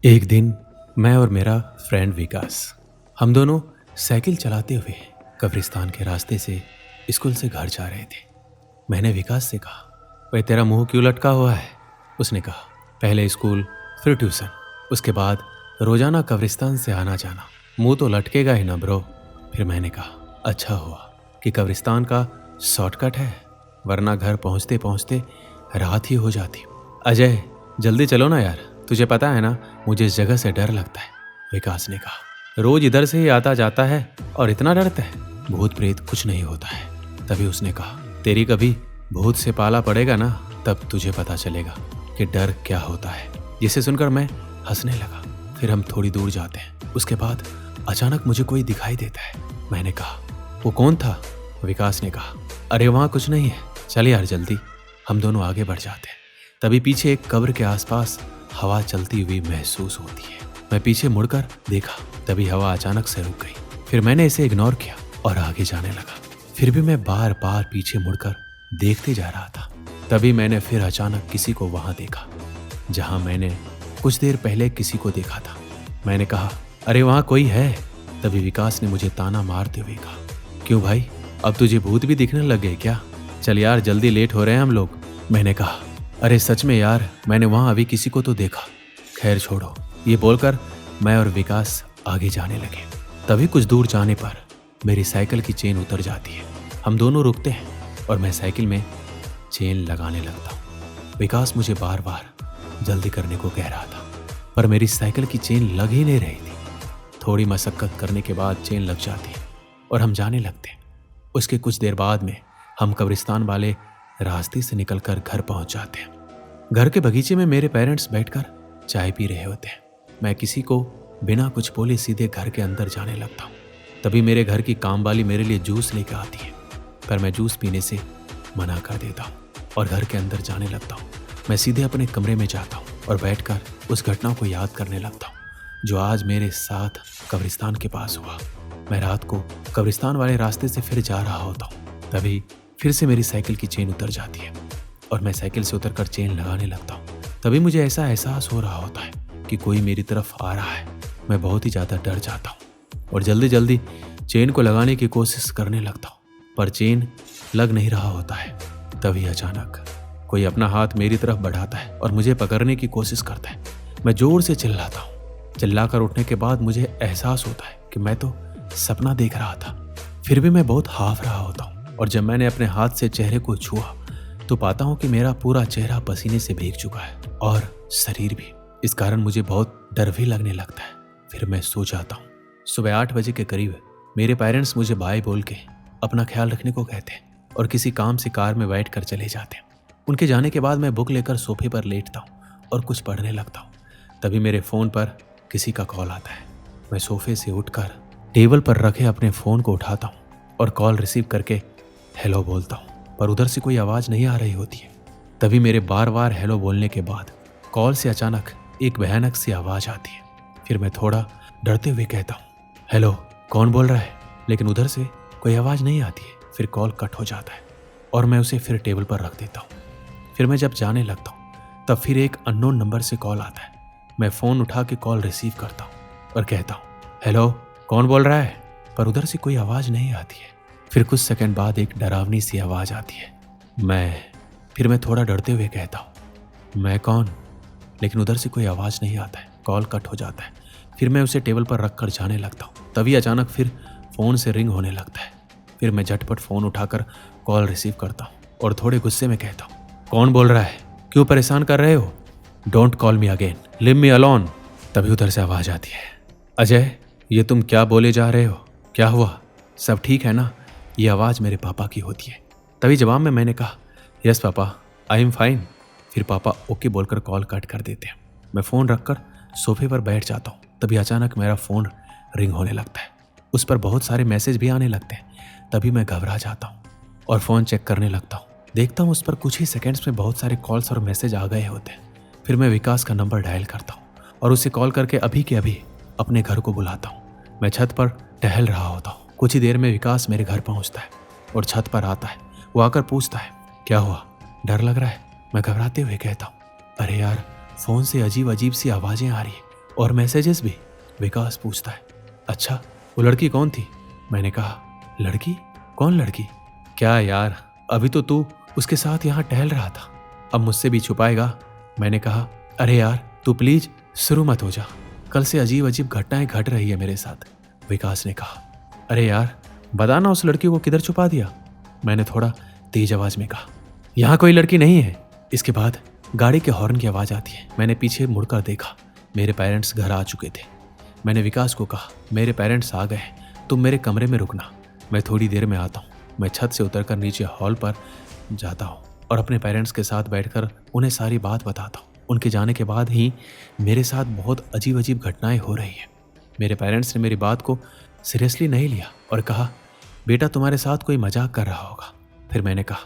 एक दिन मैं और मेरा फ्रेंड विकास हम दोनों साइकिल चलाते हुए कब्रिस्तान के रास्ते से स्कूल से घर जा रहे थे। मैंने विकास से कहा, भाई तेरा मुंह क्यों लटका हुआ है? उसने कहा, पहले स्कूल फिर ट्यूशन, उसके बाद रोजाना कब्रिस्तान से आना जाना, मुंह तो लटकेगा ही ना ब्रो। फिर मैंने कहा, अच्छा हुआ कि कब्रिस्तान का शॉर्टकट है, वरना घर पहुंचते पहुंचते रात ही हो जाती। अजय जल्दी चलो ना यार, तुझे पता है ना मुझे इस जगह से डर लगता है। विकास ने कहा, रोज इधर से ही आता जाता है और इतना डरता है? भूत प्रेत कुछ नहीं होता है। तभी उसने कहा, तेरी कभी भूत से पाला पड़ेगा ना, तब तुझे पता चलेगा कि डर क्या होता है। जिसे सुनकर मैं हंसने लगा। फिर हम थोड़ी दूर जाते हैं, उसके बाद अचानक मुझे कोई दिखाई देता है। मैंने कहा, वो कौन था? विकास ने कहा, अरे वहाँ कुछ नहीं है, चल यार जल्दी। हम दोनों आगे बढ़ जाते हैं। तभी पीछे एक कब्र के आसपास हवा चलती हुई महसूस होती है। मैं पीछे मुड़कर देखा, तभी हवा अचानक से रुक गई। फिर मैंने इसे इग्नोर किया और आगे जाने लगा। फिर भी मैं बार बार पीछे मुड़कर देखते जा रहा था। तभी मैंने फिर अचानक किसी को वहां देखा, जहां मैंने कुछ देर पहले किसी को देखा था। मैंने कहा, अरे वहां कोई है। तभी विकास ने मुझे ताना मारते हुए कहा, क्यों भाई, अब तुझे भूत भी दिखने लग गए क्या? चल यार जल्दी, लेट हो रहे हैं हम लोग। मैंने कहा, अरे सच में यार, मैंने वहां अभी किसी को तो देखा। खैर छोड़ो। ये बोलकर मैं और विकास आगे जाने लगे। तभी कुछ दूर जाने पर मेरी साइकिल की चेन उतर जाती है। हम दोनों रुकते हैं और मैं साइकिल में चेन लगाने लगता हूँ। विकास मुझे बार बार जल्दी करने को कह रहा था, पर मेरी साइकिल की चेन लग ही नहीं रही थी। थोड़ी मशक्कत करने के बाद चेन लग जाती है और हम जाने लगते हैं। उसके कुछ देर बाद में हम कब्रिस्तान वाले रास्ते से निकलकर घर पहुंच जाते हैं। घर के बगीचे में मेरे पेरेंट्स बैठकर चाय पी रहे होते हैं। मैं किसी को बिना कुछ बोले सीधे घर के अंदर जाने लगता हूँ। तभी मेरे घर की काम वाली मेरे लिए जूस लेकर आती है, पर मैं जूस पीने से मना कर देता हूँ और घर के अंदर जाने लगता हूँ। मैं सीधे अपने कमरे में जाता हूँ और बैठकर उस घटना को याद करने लगता हूँ जो आज मेरे साथ कब्रिस्तान के पास हुआ। मैं रात को कब्रिस्तान वाले रास्ते से फिर जा रहा होता हूँ। तभी फिर से मेरी साइकिल की चेन उतर जाती है और मैं साइकिल से उतरकर चेन लगाने लगता हूँ। तभी मुझे ऐसा एहसास हो रहा होता है कि कोई मेरी तरफ आ रहा है। मैं बहुत ही ज़्यादा डर जाता हूँ और जल्दी जल्दी चेन को लगाने की कोशिश करने लगता हूँ, पर चेन लग नहीं रहा होता है। तभी अचानक कोई अपना हाथ मेरी तरफ बढ़ाता है और मुझे पकड़ने की कोशिश करता है। मैं जोर से चिल्लाता हूँ। चिल्लाकर उठने के बाद मुझे एहसास होता है कि मैं तो सपना देख रहा था। फिर भी मैं बहुत हाफ रहा होता हूँ और जब मैंने अपने हाथ से चेहरे को छुआ तो पाता हूँ कि मेरा पूरा चेहरा पसीने से भीग चुका है और शरीर भी। इस कारण मुझे बहुत डर भी लगने लगता है। फिर मैं सो जाता हूँ। सुबह 8 बजे के करीब मेरे पेरेंट्स मुझे बाय बोल के अपना ख्याल रखने को कहते हैं और किसी काम से कार में बैठ कर चले जाते हैं। उनके जाने के बाद मैं बुक लेकर सोफे पर लेटता हूँ और कुछ पढ़ने लगता हूँ। तभी मेरे फ़ोन पर किसी का कॉल आता है। मैं सोफे से उठकर टेबल पर रखे अपने फ़ोन को उठाता हूँ और कॉल रिसीव करके हेलो बोलता हूँ, पर उधर से कोई आवाज़ नहीं आ रही होती है। तभी मेरे बार बार हेलो बोलने के बाद कॉल से अचानक एक भयानक सी आवाज़ आती है। फिर मैं थोड़ा डरते हुए कहता हूँ, हेलो कौन बोल रहा है? लेकिन उधर से कोई आवाज़ नहीं आती है। फिर कॉल कट हो जाता है और मैं उसे फिर टेबल पर रख देता हूँ। फिर मैं जब जाने लगता हूँ तब फिर एक अननोन नंबर से कॉल आता है। मैं फ़ोन उठा के कॉल रिसीव करता हूँ और कहता हूँ, हेलो कौन बोल रहा है? पर उधर से कोई आवाज़ नहीं आती है। फिर कुछ सेकंड बाद एक डरावनी सी आवाज़ आती है। फिर मैं थोड़ा डरते हुए कहता हूँ, मैं कौन? लेकिन उधर से कोई आवाज़ नहीं आता है। कॉल कट हो जाता है। फिर मैं उसे टेबल पर रख कर जाने लगता हूँ। तभी अचानक फिर फ़ोन से रिंग होने लगता है। फिर मैं झटपट फ़ोन उठाकर कॉल रिसीव करता हूँ और थोड़े गुस्से में कहता हूँ, कौन बोल रहा है? क्यों परेशान कर रहे हो? Don't call me again, live me alone. तभी उधर से आवाज़ आती है, अजय ये तुम क्या बोले जा रहे हो? क्या हुआ? सब ठीक है ना? ये आवाज़ मेरे पापा की होती है। तभी जवाब में मैंने कहा, yes papa I am fine. फिर पापा ओके बोलकर कॉल कट कर देते हैं। मैं फ़ोन रखकर सोफे पर बैठ जाता हूँ। तभी अचानक मेरा फ़ोन रिंग होने लगता है। उस पर बहुत सारे मैसेज भी आने लगते हैं। तभी मैं घबरा जाता हूँ और फ़ोन चेक करने लगता हूँ। देखता हूँ उस पर कुछ ही सेकंड्स में बहुत सारे कॉल्स और मैसेज आ गए होते हैं। फिर मैं विकास का नंबर डायल करता हूँ और उसे कॉल करके अभी के अभी अपने घर को बुलाता हूँ। मैं छत पर टहल रहा होता हूँ। कुछ ही देर में विकास मेरे घर पहुँचता है और छत पर आता है। वो आकर पूछता है, क्या हुआ, डर लग रहा है? मैं घबराते हुए कहता हूँ, अरे यार फ़ोन से अजीब अजीब सी आवाज़ें आ रही है और मैसेजेस भी? विकास पूछता है। अच्छा, वो लड़की कौन थी? मैंने कहा, लड़की? कौन लड़की? क्या यार, अभी तो तू उसके साथ यहाँ टहल रहा था, अब मुझसे भी छुपाएगा? मैंने कहा, अरे यार तू प्लीज शुरू मत हो जा, कल से अजीब अजीब घटनाएं घट रही है मेरे साथ। विकास ने कहा, अरे यार बताना उस लड़की को किधर छुपा दिया? मैंने थोड़ा तेज आवाज में कहा, यहाँ कोई लड़की नहीं है। इसके बाद गाड़ी के हॉर्न की आवाज आती है। मैंने पीछे मुड़कर देखा, मेरे पेरेंट्स घर आ चुके थे। मैंने विकास को कहा, मेरे पेरेंट्स आ गए, तुम मेरे कमरे में रुकना, मैं थोड़ी देर में आता हूँ। मैं छत से उतरकर नीचे हॉल पर जाता हूँ और अपने पेरेंट्स के साथ बैठकर उन्हें सारी बात बताता हूँ। उनके जाने के बाद ही मेरे साथ बहुत अजीब अजीब घटनाएं हो रही हैं। मेरे पेरेंट्स ने मेरी बात को सीरियसली नहीं लिया और कहा, बेटा तुम्हारे साथ कोई मजाक कर रहा होगा। फिर मैंने कहा,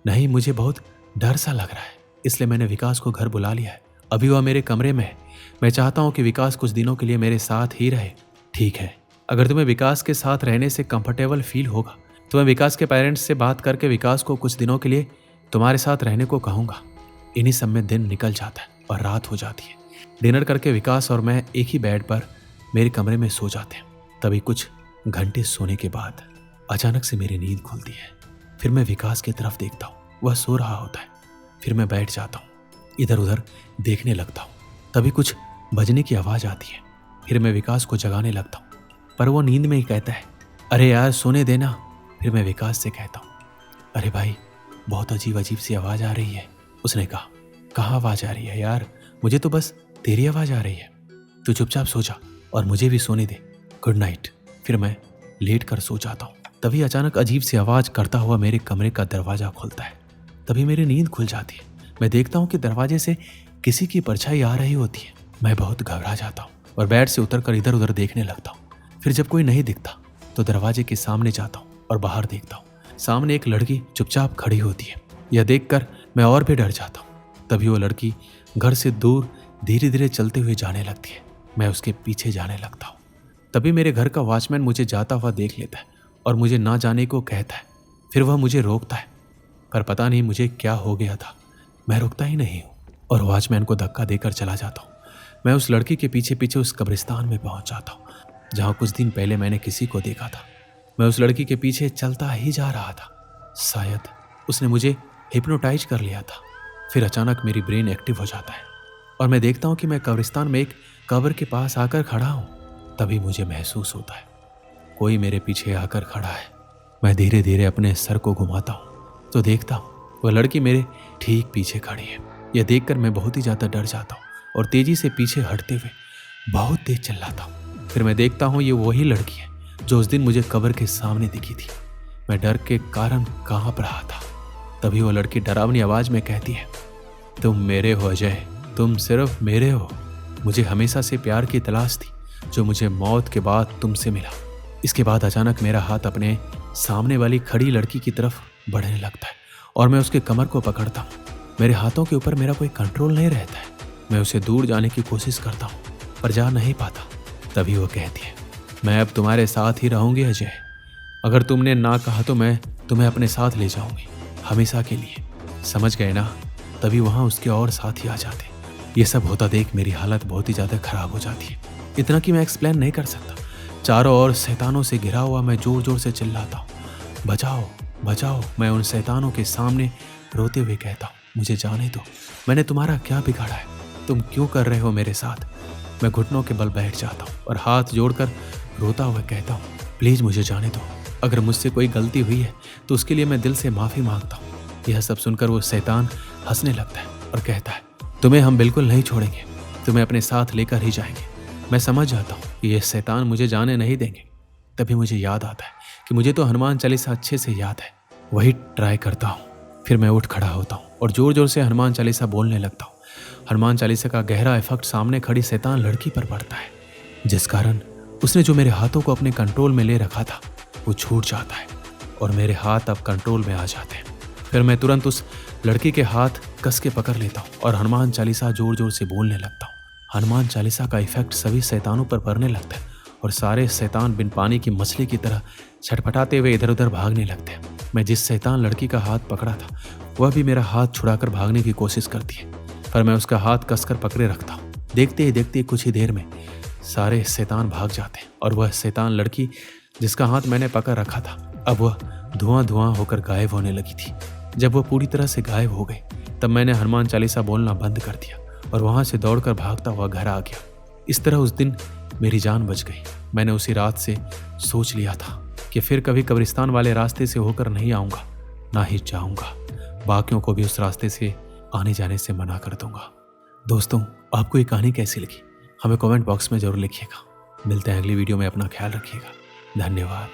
नहीं मुझे बहुत डर सा लग रहा है, इसलिए मैंने विकास को घर बुला लिया है। अभी वह मेरे कमरे में है। मैं चाहता हूँ कि विकास कुछ दिनों के लिए मेरे साथ ही रहे। ठीक है, अगर तुम्हें विकास के साथ रहने से कंफर्टेबल फील होगा तो मैं विकास के पेरेंट्स से बात करके विकास को कुछ दिनों के लिए तुम्हारे साथ रहने को कहूँगा। इन्हीं सब में दिन निकल जाता है और रात हो जाती है। डिनर करके विकास और मैं एक ही बेड पर मेरे कमरे में सो जाते हैं। तभी कुछ घंटे सोने के बाद अचानक से मेरी नींद खुलती है। फिर मैं विकास की तरफ देखता हूँ, वह सो रहा होता है। फिर मैं बैठ जाता हूँ, इधर उधर देखने लगता हूँ। तभी कुछ बजने की आवाज़ आती है। फिर मैं विकास को जगाने लगता हूँ, पर वो नींद में ही कहता है, अरे यार सोने देना। फिर मैं विकास से कहता हूँ, अरे भाई बहुत अजीब अजीब सी आवाज़ आ रही है। उसने कहा, कहाँ आवाज़ आ रही है यार, मुझे तो बस तेरी आवाज़ आ रही है। तू चुपचाप सो जा और मुझे भी सोने दे, गुड नाइट। फिर मैं लेट कर सो जाता हूँ। तभी अचानक अजीब सी आवाज़ करता हुआ मेरे कमरे का दरवाज़ा खुलता है। तभी मेरी नींद खुल जाती है। मैं देखता हूँ कि दरवाजे से किसी की परछाई आ रही होती है। मैं बहुत घबरा जाता हूँ और बेड से उतरकर इधर उधर देखने लगता हूँ। फिर जब कोई नहीं दिखता तो दरवाजे के सामने जाता हूँ और बाहर देखता हूँ। सामने एक लड़की चुपचाप खड़ी होती है। यह देखकर मैं और भी डर जाता हूँ। तभी वो लड़की घर से दूर धीरे धीरे चलते हुए जाने लगती है। मैं उसके पीछे जाने लगता हूँ। तभी मेरे घर का वॉचमैन मुझे जाता हुआ देख लेता है और मुझे ना जाने को कहता है। फिर वह मुझे रोकता है, पर पता नहीं मुझे क्या हो गया था, मैं रुकता ही नहीं हूँ और वॉचमैन को धक्का देकर चला जाता हूँ। मैं उस लड़की के पीछे पीछे उस कब्रिस्तान में पहुँच जाता हूँ जहाँ कुछ दिन पहले मैंने किसी को देखा था। मैं उस लड़की के पीछे चलता ही जा रहा था। शायद उसने मुझे हिप्नोटाइज कर लिया था। फिर अचानक मेरी ब्रेन एक्टिव हो जाता है और मैं देखता हूँ कि मैं कब्रिस्तान में एक कब्र के पास आकर खड़ा हूँ। तभी मुझे महसूस होता है कोई मेरे पीछे आकर खड़ा है। मैं धीरे धीरे अपने सर को घुमाता हूँ तो देखता हूँ वह लड़की मेरे ठीक पीछे खड़ी है। यह देखकर मैं बहुत ही ज़्यादा डर जाता हूँ और तेजी से पीछे हटते हुए बहुत तेज चिल्लाता हूँ। फिर मैं देखता हूँ ये वही लड़की है जो उस दिन मुझे कब्र के सामने दिखी थी। मैं डर के कारण कांप रहा था। तभी वो लड़की डरावनी आवाज में कहती है, तुम मेरे हो अजय, तुम सिर्फ मेरे हो। मुझे हमेशा से प्यार की तलाश थी जो मुझे मौत के बाद तुमसे मिला। इसके बाद अचानक मेरा हाथ अपने सामने वाली खड़ी लड़की की तरफ बढ़ने लगता है और मैं उसके कमर को पकड़ता हूँ। मेरे हाथों के ऊपर मेरा कोई कंट्रोल नहीं रहता है। मैं उसे दूर जाने की कोशिश करता हूँ पर जा नहीं पाता। तभी वो कहती है, मैं अब तुम्हारे साथ ही रहूंगी अजय। अगर तुमने ना कहा तो मैं तुम्हें अपने साथ ले जाऊंगी हमेशा के लिए, समझ गए ना। तभी वहाँ उसके और साथी आ जाते। ये सब होता देख मेरी हालत बहुत ही ज़्यादा खराब हो जाती है, इतना कि मैं एक्सप्लेन नहीं कर सकता। चारों ओर शैतानों से घिरा हुआ मैं जोर जोर से चिल्लाता हूँ, बचाओ बचाओ। मैं उन शैतानों के सामने रोते हुए कहता हूँ, मुझे जाने दो, मैंने तुम्हारा क्या बिगाड़ा है, तुम क्यों कर रहे हो मेरे साथ। मैं घुटनों के बल बैठ जाता हूँ और हाथ जोड़कर रोता हुआ कहता हूँ, प्लीज़ मुझे जाने दो। अगर मुझसे कोई गलती हुई है तो उसके लिए मैं दिल से माफ़ी मांगता हूँ। यह सब सुनकर वो शैतान हंसने लगता है और कहता है, तुम्हें हम बिल्कुल नहीं छोड़ेंगे, तुम्हें अपने साथ लेकर ही जाएंगे। मैं समझ जाता हूँ कि यह शैतान मुझे जाने नहीं देंगे। तभी मुझे याद आता है कि मुझे तो हनुमान चालीसा अच्छे से याद है, वही ट्राई करता हूँ। फिर मैं उठ खड़ा होता हूँ और जोर जोर से हनुमान चालीसा बोलने लगता हूँ। हनुमान चालीसा का गहरा इफेक्ट सामने खड़ी शैतान लड़की पर पड़ता है, जिस कारण उसने जो मेरे हाथों को अपने कंट्रोल में ले रखा था वो छूट जाता है और मेरे हाथ अब कंट्रोल में आ जाते हैं। फिर मैं तुरंत उस लड़की के हाथ कस के पकड़ लेता हूँ और हनुमान चालीसा जोर जोर से बोलने लगता हूँ। हनुमान चालीसा का इफेक्ट सभी शैतानों पर पड़ने लगता है और सारे शैतान बिन पानी की मछली की तरह छटपटाते हुए इधर उधर भागने लगते हैं। मैं जिस शैतान लड़की का हाथ पकड़ा था वह भी मेरा हाथ छुड़ाकर भागने की कोशिश करती है, पर मैं उसका हाथ कसकर पकड़े रखता हूँ। देखते ही देखते कुछ ही देर में सारे शैतान भाग जाते और वह शैतान लड़की जिसका हाथ मैंने पकड़ रखा था अब वह धुआं धुआं होकर गायब होने लगी थी। जब वह पूरी तरह से गायब हो गई तब मैंने हनुमान चालीसा बोलना बंद कर दिया और वहां से दौड़कर भागता हुआ घर आ गया। इस तरह उस दिन मेरी जान बच गई। मैंने उसी रात से सोच लिया था कि फिर कभी कब्रिस्तान वाले रास्ते से होकर नहीं आऊंगा, ना ही जाऊंगा। बाकियों को भी उस रास्ते से आने जाने से मना कर दूंगा। दोस्तों, आपको ये कहानी कैसी लगी हमें कमेंट बॉक्स में जरूर लिखिएगा। मिलते हैं अगली वीडियो में। अपना ख्याल रखिएगा। धन्यवाद।